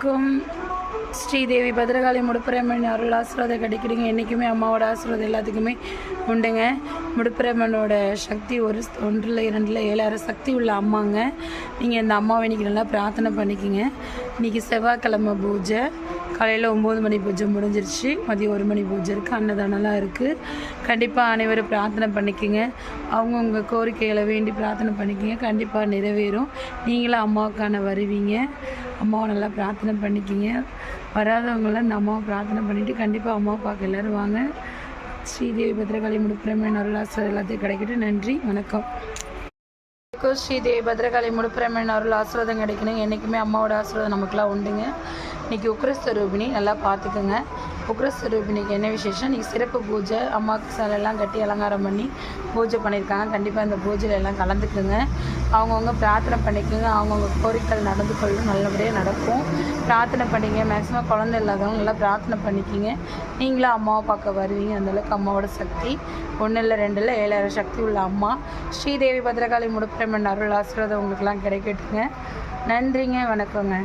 க்கும் ஸ்ரீதேவி பத்ரகாளி முடுப்புரம்மன் அருள் ஆசீர்வாதம் கிடைக்கிறீங்க. என்றைக்குமே அம்மாவோட ஆசீர்வாதம் எல்லாத்துக்குமே உண்டுங்க. முடுப்புரம்மனோட சக்தி ஒன்றில் 2 7 சக்தி உள்ள அம்மாங்க. நீங்கள் இந்த அம்மாவை இன்றைக்கி நல்லா பிரார்த்தனை பண்ணிக்கிங்க. இன்றைக்கி செவ்வாய்க்கிழமை பூஜை, காலையில் 9 மணி பூஜை முடிஞ்சிருச்சு, மதியம் 1 மணி பூஜை இருக்குது, அன்னதானம்லாம் இருக்குது. கண்டிப்பாக அனைவரும் பிரார்த்தனை பண்ணிக்கோங்க. அவங்கவுங்க கோரிக்கைகளை வேண்டி பிரார்த்தனை பண்ணிக்கோங்க, கண்டிப்பாக நிறைவேறும். நீங்களும் அம்மாவுக்கான வருவீங்க. அம்மாவை நல்லா பிரார்த்தனை பண்ணிக்கிங்க. வராதவங்களாம் இந்த அம்மாவை பிரார்த்தனை பண்ணிவிட்டு கண்டிப்பாக அம்மாவை பார்க்க எல்லோரும் வாங்க. ஸ்ரீதேவி பத்ரகாளி முடுப்புரம்மன் அருள் ஆசீர்வாதம் எல்லாத்தையும் கிடைக்கட்டும். நன்றி, வணக்கம். ஸ்ரீதேவி பத்ரகாளி முடுப்புரம்மன் அருள் ஆசீர்வாதம் கிடைக்கணும். என்றைக்குமே அம்மாவோட ஆசீர்வாதம் நமக்குலாம் உண்டுங்க. இன்றைக்கி உக்ரஸ்வரூபிணி நல்லா பார்த்துக்குங்க. உக்ரஸ்வரூபிணிக்கு என்ன விசேஷம், இன்றைக்கி சிறப்பு பூஜை, அம்மாவுக்கு சேலையெல்லாம் கட்டி அலங்காரம் பண்ணி பூஜை பண்ணியிருக்காங்க. கண்டிப்பாக இந்த பூஜையில் எல்லாம் கலந்துக்குங்க. அவங்கவுங்க பிரார்த்தனை பண்ணிக்கோங்க. அவங்கவுங்க கோரிக்கைகள் நடந்து கொள்ளும், நல்லபடியாக நடக்கும். பிரார்த்தனை பண்ணிங்க. மேக்ஸிமம் குழந்தை இல்லாதவங்க நல்லா பிரார்த்தனை பண்ணிக்கிங்க. நீங்களும் அம்மாவை பார்க்க வருவீங்க. அந்தளவுக்கு அம்மாவோட சக்தி 1 இல்லை 2 இல்லை 7 சக்தி உள்ள அம்மா ஸ்ரீதேவி பத்ரகாளி முடுப்புரம்மன் அருள் ஆசீர்வாதம் உங்களுக்கெல்லாம் கிடைக்கட்டுங்க. நன்றிங்க, வணக்கங்க.